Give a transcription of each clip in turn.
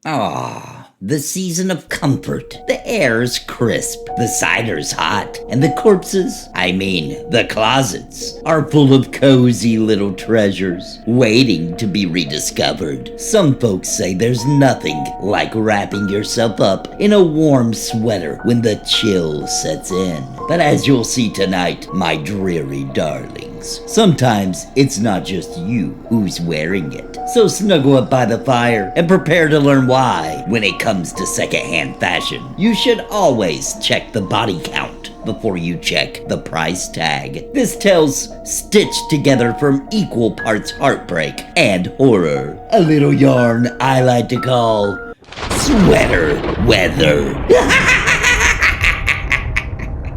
The season of comfort. The air's crisp, the cider's hot, and the corpses, the closets, are full of cozy little treasures, waiting to be rediscovered. Some folks say there's nothing like wrapping yourself up in a warm sweater when the chill sets in. But as you'll see tonight, my dreary darlings, sometimes it's not just you who's wearing it. So snuggle up by the fire and prepare to learn why, when it comes to secondhand fashion, you should always check the body count before you check the price tag. This tale's stitched together from equal parts heartbreak and horror. A little yarn I like to call sweater weather.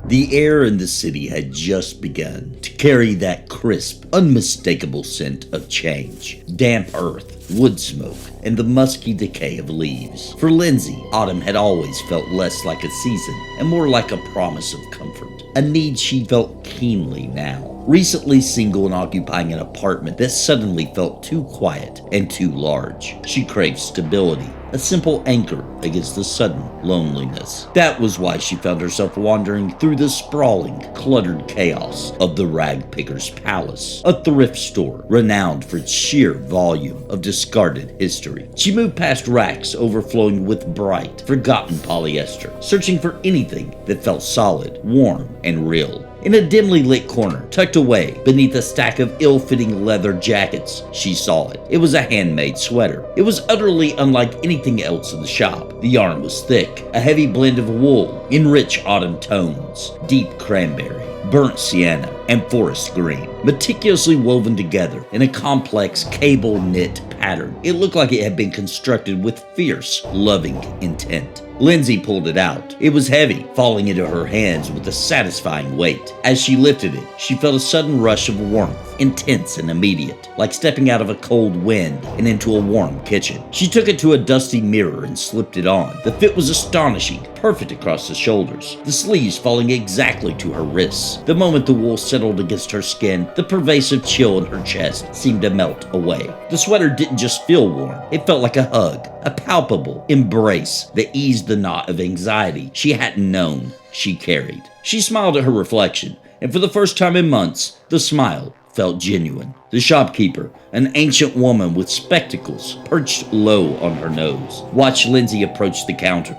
The air in the city had just begun to carry that crisp, unmistakable scent of change. Damp earth, wood smoke, and the musky decay of leaves. For Lindsay, autumn had always felt less like a season and more like a promise of comfort, a need she felt keenly now. Recently single and occupying an apartment that suddenly felt too quiet and too large, she craved stability, a simple anchor against the sudden loneliness. That was why she found herself wandering through the sprawling, cluttered chaos of the Rag Picker's Palace, a thrift store renowned for its sheer volume of discarded history. She moved past racks overflowing with bright, forgotten polyester, searching for anything that felt solid, warm, and real. In a dimly lit corner, tucked away beneath a stack of ill-fitting leather jackets, she saw it. It was a handmade sweater. It was utterly unlike anything else in the shop. The yarn was thick, a heavy blend of wool in rich autumn tones, deep cranberry, burnt sienna, and forest green, meticulously woven together in a complex cable knit pattern. It looked like it had been constructed with fierce, loving intent. Lindsay pulled it out. It was heavy, falling into her hands with a satisfying weight. As she lifted it, she felt a sudden rush of warmth, intense and immediate, like stepping out of a cold wind and into a warm kitchen. She took it to a dusty mirror and slipped it on. The fit was astonishing, perfect across the shoulders, the sleeves falling exactly to her wrists. The moment the wool settled against her skin, the pervasive chill in her chest seemed to melt away. The sweater didn't just feel warm, it felt like a hug, a palpable embrace that eased the knot of anxiety she hadn't known she carried. She smiled at her reflection, and for the first time in months, the smile felt genuine. The shopkeeper, an ancient woman with spectacles perched low on her nose, watched Lindsay approach the counter.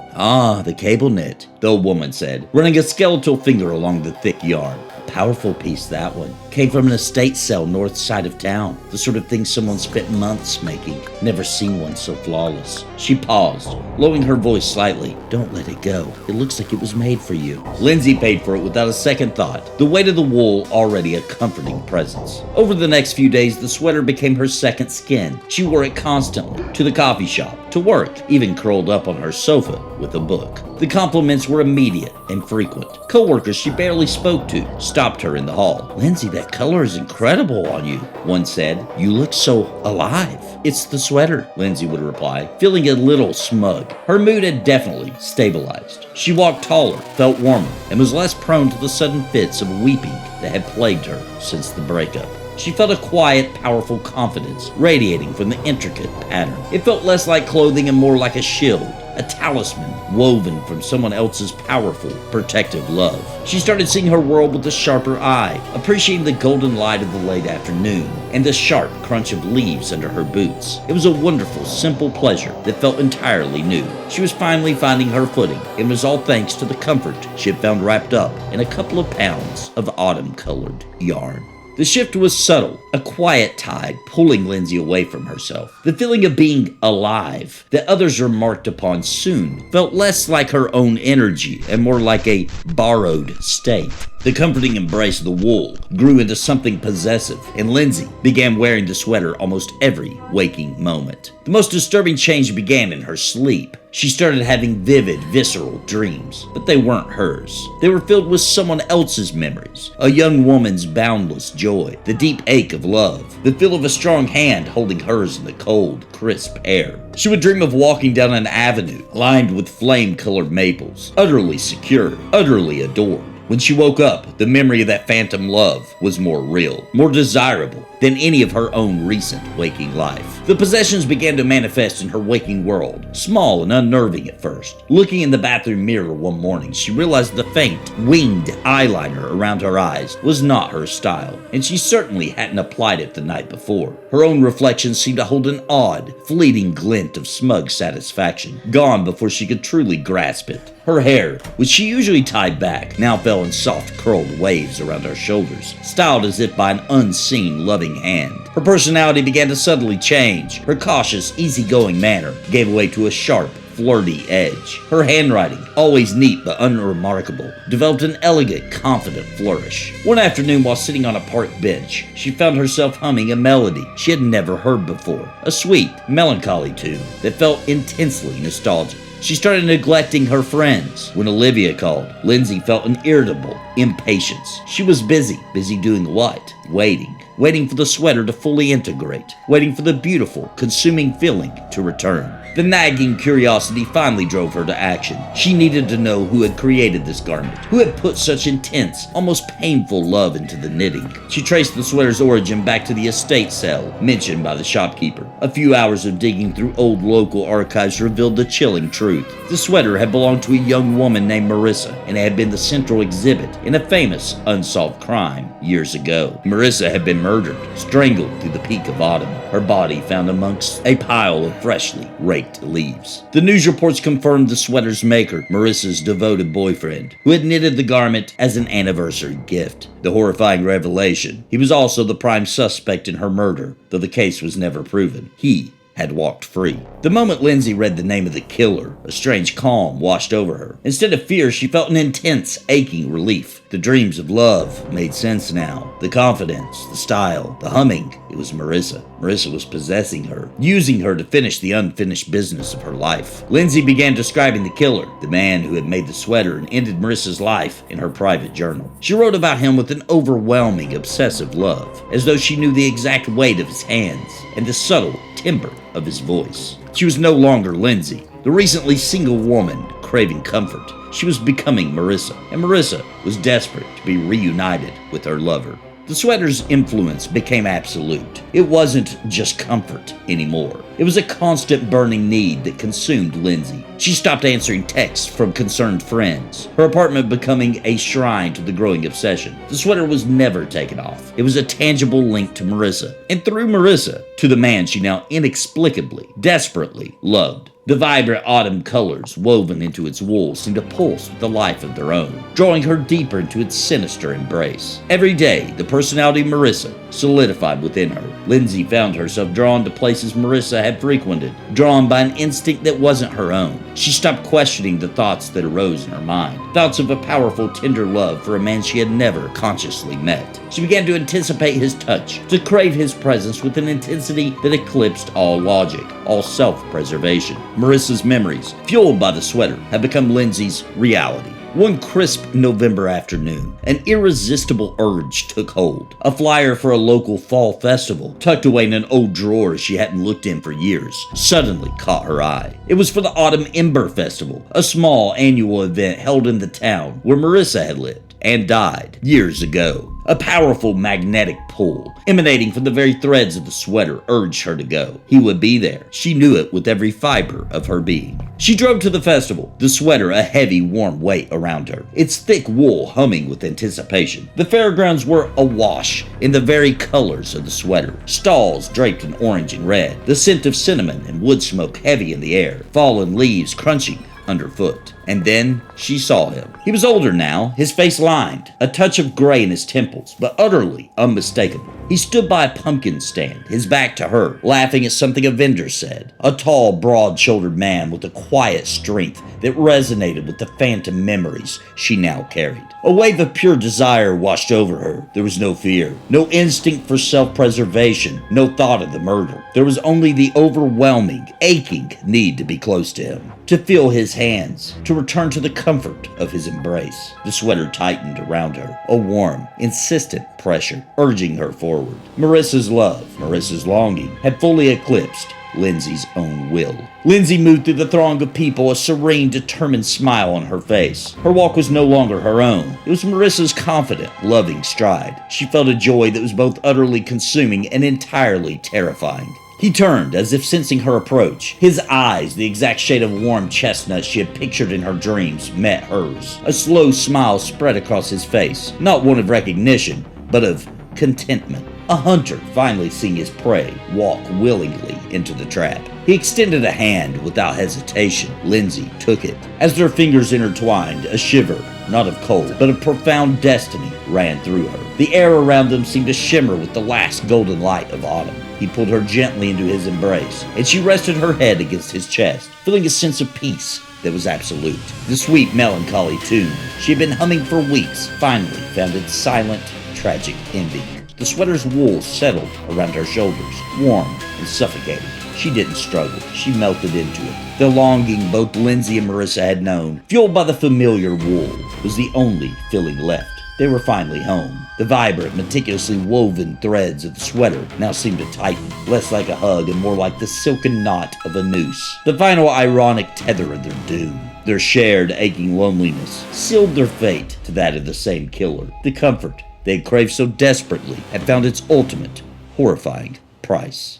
The cable knit, the old woman said, running a skeletal finger along the thick yarn. Powerful piece, that one. Came from an estate sale north side of town. The sort of thing someone spent months making. Never seen one so flawless. She paused, lowering her voice slightly. Don't let it go. It looks like it was made for you. Lindsay paid for it without a second thought, the weight of the wool already a comforting presence. Over the next few days, the sweater became her second skin. She wore it constantly, to the coffee shop, to work, even curled up on her sofa with a book. The compliments were immediate and frequent. Co-workers she barely spoke to stopped her in the hall. Lindsay, that color is incredible on you, one said. You look so alive. It's the sweater, Lindsay would reply, feeling a little smug. Her mood had definitely stabilized. She walked taller, felt warmer, and was less prone to the sudden fits of weeping that had plagued her since the breakup. She felt a quiet, powerful confidence radiating from the intricate pattern. It felt less like clothing and more like a shield, a talisman woven from someone else's powerful, protective love. She started seeing her world with a sharper eye, appreciating the golden light of the late afternoon and the sharp crunch of leaves under her boots. It was a wonderful, simple pleasure that felt entirely new. She was finally finding her footing, and it was all thanks to the comfort she had found wrapped up in a couple of pounds of autumn-colored yarn. The shift was subtle, a quiet tide pulling Lindsay away from herself. The feeling of being alive that others remarked upon soon felt less like her own energy and more like a borrowed state. The comforting embrace of the wool grew into something possessive, and Lindsay began wearing the sweater almost every waking moment. The most disturbing change began in her sleep. She started having vivid, visceral dreams, but they weren't hers. They were filled with someone else's memories, a young woman's boundless joy, the deep ache of love, the feel of a strong hand holding hers in the cold, crisp air. She would dream of walking down an avenue lined with flame-colored maples, utterly secure, utterly adored. When she woke up, the memory of that phantom love was more real, more desirable than any of her own recent waking life. The possessions began to manifest in her waking world, small and unnerving at first. Looking in the bathroom mirror one morning, she realized the faint, winged eyeliner around her eyes was not her style, and she certainly hadn't applied it the night before. Her own reflection seemed to hold an odd, fleeting glint of smug satisfaction, gone before she could truly grasp it. Her hair, which she usually tied back, now fell in soft curled waves around her shoulders, styled as if by an unseen loving hand. Her personality began to subtly change. Her cautious, easygoing manner gave way to a sharp, flirty edge. Her handwriting, always neat but unremarkable, developed an elegant, confident flourish. One afternoon, while sitting on a park bench, she found herself humming a melody she had never heard before, a sweet, melancholy tune that felt intensely nostalgic. She started neglecting her friends. When Olivia called, Lindsay felt an irritable impatience. She was busy doing what? Waiting for the sweater to fully integrate, waiting for the beautiful, consuming feeling to return. The nagging curiosity finally drove her to action. She needed to know who had created this garment, who had put such intense, almost painful love into the knitting. She traced the sweater's origin back to the estate sale mentioned by the shopkeeper. A few hours of digging through old local archives revealed the chilling truth. The sweater had belonged to a young woman named Marissa, and it had been the central exhibit in a famous unsolved crime years ago. Marissa had been murdered, strangled through the peak of autumn, her body found amongst a pile of freshly raked leaves. The news reports confirmed the sweater's maker, Marissa's devoted boyfriend, who had knitted the garment as an anniversary gift. The horrifying revelation: he was also the prime suspect in her murder, though the case was never proven. He had walked free. The moment Lindsay read the name of the killer, a strange calm washed over her. Instead of fear, she felt an intense, aching relief. The dreams of love made sense now. The confidence, the style, the humming. It was Marissa. Marissa was possessing her, using her to finish the unfinished business of her life. Lindsay began describing the killer, the man who had made the sweater and ended Marissa's life, in her private journal. She wrote about him with an overwhelming, obsessive love, as though she knew the exact weight of his hands and the subtle timbre of his voice. She was no longer Lindsay, the recently single woman craving comfort. She was becoming Marissa, and Marissa was desperate to be reunited with her lover. The sweater's influence became absolute. It wasn't just comfort anymore. It was a constant burning need that consumed Lindsay. She stopped answering texts from concerned friends, her apartment becoming a shrine to the growing obsession. The sweater was never taken off. It was a tangible link to Marissa, and through Marissa, to the man she now inexplicably, desperately loved. The vibrant autumn colors woven into its wool seemed to pulse with a life of their own, drawing her deeper into its sinister embrace. Every day, the personality of Marissa solidified within her. Lindsay found herself drawn to places Marissa had frequented, drawn by an instinct that wasn't her own. She stopped questioning the thoughts that arose in her mind, thoughts of a powerful, tender love for a man she had never consciously met. She began to anticipate his touch, to crave his presence with an intensity that eclipsed all logic, all self-preservation. Marissa's memories, fueled by the sweater, had become Lindsay's reality. One crisp November afternoon, an irresistible urge took hold. A flyer for a local fall festival, tucked away in an old drawer she hadn't looked in for years, suddenly caught her eye. It was for the Autumn Ember Festival, a small annual event held in the town where Marissa had lived and died years ago. A powerful magnetic pull, emanating from the very threads of the sweater, urged her to go. He would be there. She knew it with every fiber of her being. She drove to the festival, the sweater a heavy, warm weight around her, its thick wool humming with anticipation. The fairgrounds were awash in the very colors of the sweater. Stalls draped in orange and red, the scent of cinnamon and wood smoke heavy in the air, fallen leaves crunching underfoot. And then she saw him. He was older now, his face lined, a touch of gray in his temples, but utterly unmistakable. He stood by a pumpkin stand, his back to her, laughing at something a vendor said. A tall, broad-shouldered man with a quiet strength that resonated with the phantom memories she now carried. A wave of pure desire washed over her. There was no fear, no instinct for self-preservation, no thought of the murder. There was only the overwhelming, aching need to be close to him, to feel his hands, to return to the comfort of his embrace. The sweater tightened around her, a warm, insistent pressure, urging her forward. Marissa's love, Marissa's longing, had fully eclipsed Lindsay's own will. Lindsay moved through the throng of people, a serene, determined smile on her face. Her walk was no longer her own. It was Marissa's confident, loving stride. She felt a joy that was both utterly consuming and entirely terrifying. He turned, as if sensing her approach. His eyes, the exact shade of warm chestnut she had pictured in her dreams, met hers. A slow smile spread across his face, not one of recognition, but of contentment. A hunter finally seeing his prey walk willingly into the trap. He extended a hand without hesitation. Lindsay took it. As their fingers intertwined, a shiver, not of cold, but of profound destiny, ran through her. The air around them seemed to shimmer with the last golden light of autumn. He pulled her gently into his embrace, and she rested her head against his chest, feeling a sense of peace that was absolute. The sweet, melancholy tune she had been humming for weeks finally found its silent, tragic ending. The sweater's wool settled around her shoulders, warm and suffocating. She didn't struggle. She melted into it. The longing both Lindsay and Marissa had known, fueled by the familiar wool, was the only feeling left. They were finally home. The vibrant, meticulously woven threads of the sweater now seemed to tighten, less like a hug and more like the silken knot of a noose. The final ironic tether of their doom. Their shared aching loneliness sealed their fate to that of the same killer. The comfort they had craved so desperately had found its ultimate, horrifying price.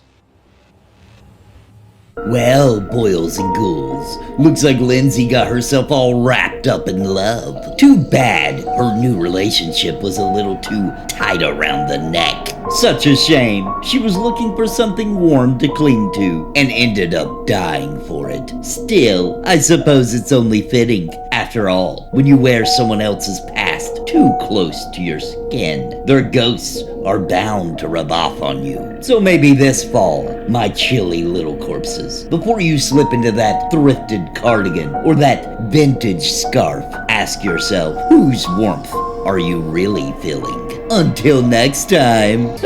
Well, boils and ghouls, looks like Lindsay got herself all wrapped up in love. Too bad her new relationship was a little too tight around the neck. Such a shame. She was looking for something warm to cling to and ended up dying for it. Still, I suppose it's only fitting. After all, when you wear someone else's past too close to your skin, their ghosts are bound to rub off on you. So maybe this fall, my chilly little corpses, before you slip into that thrifted cardigan or that vintage scarf, ask yourself, whose warmth are you really feeling? Until next time.